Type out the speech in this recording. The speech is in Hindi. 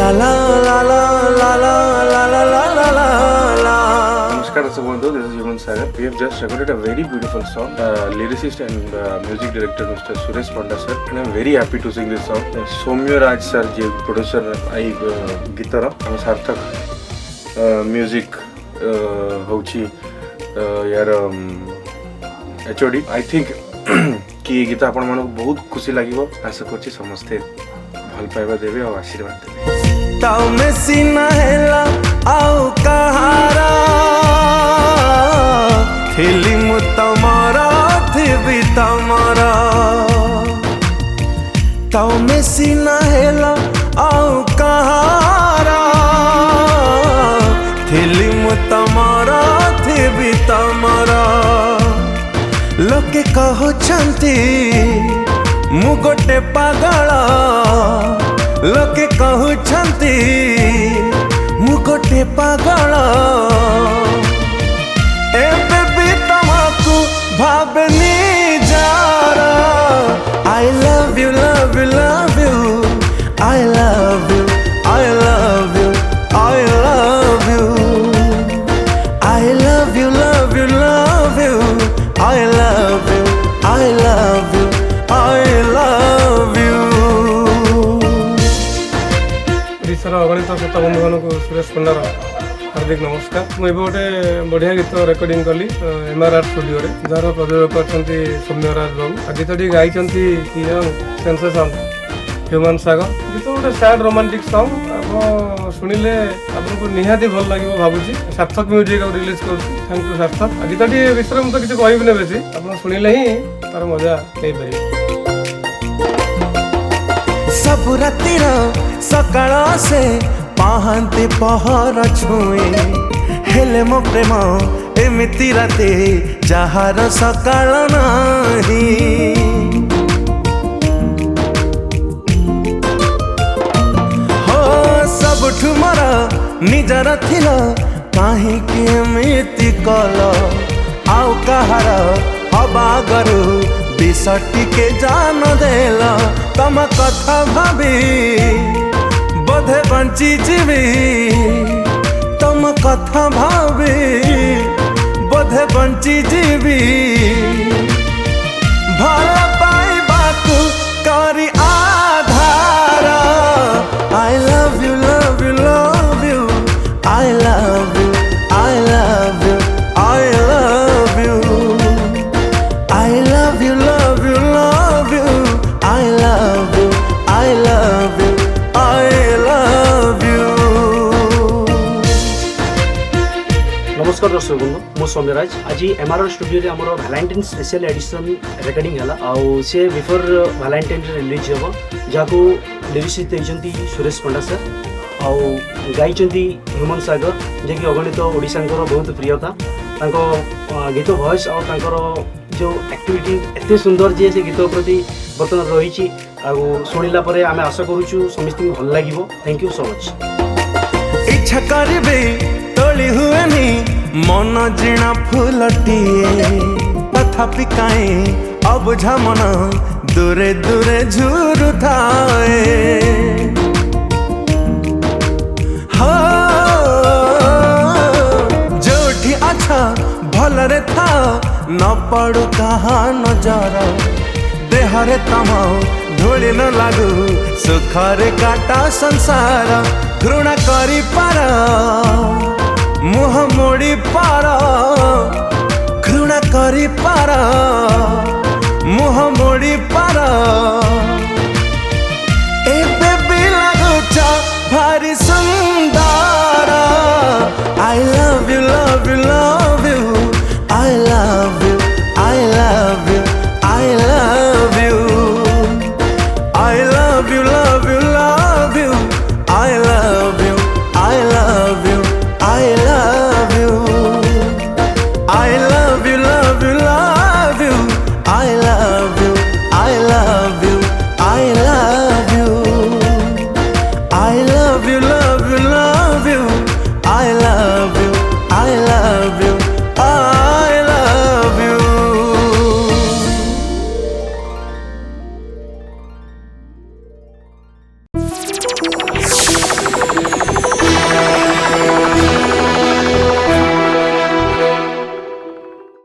La la la la la la la la la la la la. Namaskar Sabandhu, this is Human Sagar. We have just recorded a very beautiful song. Lyricist and music director Mr. Suresh Panda sir, and I'm very happy to sing this song. Soumya Raj sir, the producer, I guitar, I'm Sarthak music hochi यार HOD. I think कि गीत आपण मानक बहुत खुशी लागिवो. आशा करछि समस्ते भल पाइबा देबे और आशीर्वाद देबे. ताऊ में सीना हेला आओ कहारा फिल्म तमारा थी तमारा. ताऊ में सीना हेला आओ कहारा फिल्म तमारा थी तमारा. लोके कहउछंती मु गोटे पागल. लोके कहउछंती मु गोटे पागल. एबे भी तमाकू भाबनी Zara. I love you, love you, love you. I love you, I love you, I love you. I love you, love you, love you. I love you, I love you, I love you. ओडिशार अगणित श्रोता बंधु मानक सुरेश पंडार हार्दिक नमस्कार. मुझे गोटे बढ़िया गीत रेकर्डिंग कली MRR स्टूडियो रे, जार प्रयोजक अच्छा सौम्य राज बाबू. गीतटी गाई सेंसेशन ह्यूमन सागर. गीत गोटे सैड रोमांटिक सॉन्ग. आप शुणिले आपको निहाती भल लगे भावुची. सार्थक म्यूजिक रिलीज कर. थैंक यू सार्थक. गीतटी विषय मुझे किसी कहबी बेसी, आप शुणिले ही तार मजा नहीं पारे. सब रातिर सकाळ से पाहंती पहर छुए हेले मो प्रेम एमिति राते जहार सकाळ नाही. हो सबठु मोर निजर थिल काहीकि एमिति कल. आउ कहार हबागरु विषटी के जान देल. तम कथा भाबी बोधे बंची जीवी. तम कथा भाबी बोधे बंची जीवी. भल पाइबाकू करी आधार. I love you, love you, love you. I love you, I love you, I love you. I love you, love you, love you. I love you, I love you, I love you. नमस्कार दर्शक बंधु, मो सौम्यराज. आज MRR स्टूडियो रे हमर वैलेंटाइन स्पेशल एडिशन रेकर्डिंग हला. आउ से बिफोर वैलेंटाइन रिलीज होबो, जाको लिरिसिस्ट देइचंती सुरेश पंडा सर. आउ गाइचंती ह्यूमन सागर, जे कि अगणित ओडिसांकर बहुत प्रियता. तांको गीत वॉइस और तांकर जो एक्टिविटी एते सुंदर जे से गीत प्रति बर्तमान रही. शुणिला परे आमे आशा करूछु समस्त भल लागिवो. Thank you so much. इच्छा करबे तोली हुएनी मन जीणा फूलटिए. तथापि काए अबुझा मन दूरे दूरे झुरु थाए. हो जोठी अच्छा भलरे था न पड़ू कहा नजर. देहरे तम धूली न लागू सुखरे काटा संसार. घृणा करी पार मुह मोड़ी पार. घृणा करी पार मुह मोड़ी पार. एबे भी लागुचा भारी सुंदर.